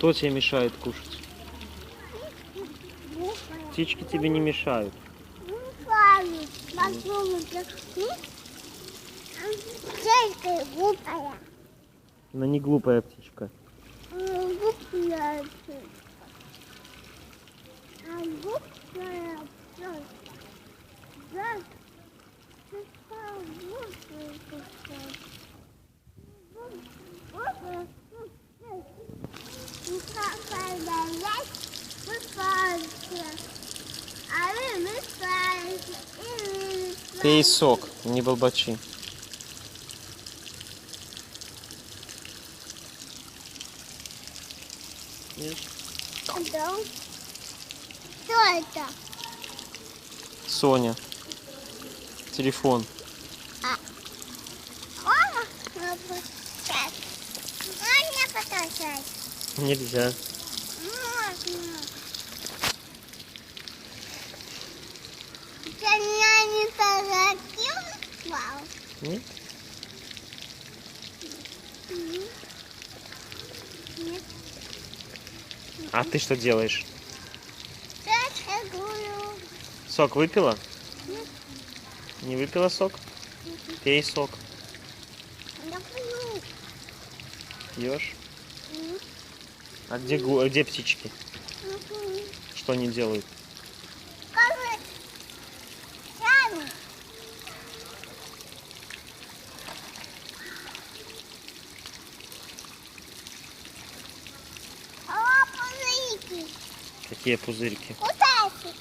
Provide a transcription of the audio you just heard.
Что тебе мешает кушать? Птички тебе не мешают. Она не глупая птичка. Пей сок, не болбачи. Что это? Соня. Телефон. Можно покачать? Нельзя. Можно. Ты меня не торопил? Нет? Нет. А ты что делаешь? Я говорю. Сок выпила? Нет. Не выпила сок? Пей сок. Я пью. Пьешь? А где птички? Что они делают? Скажи. Сами. А пузырики. Какие пузырики? Вот эти.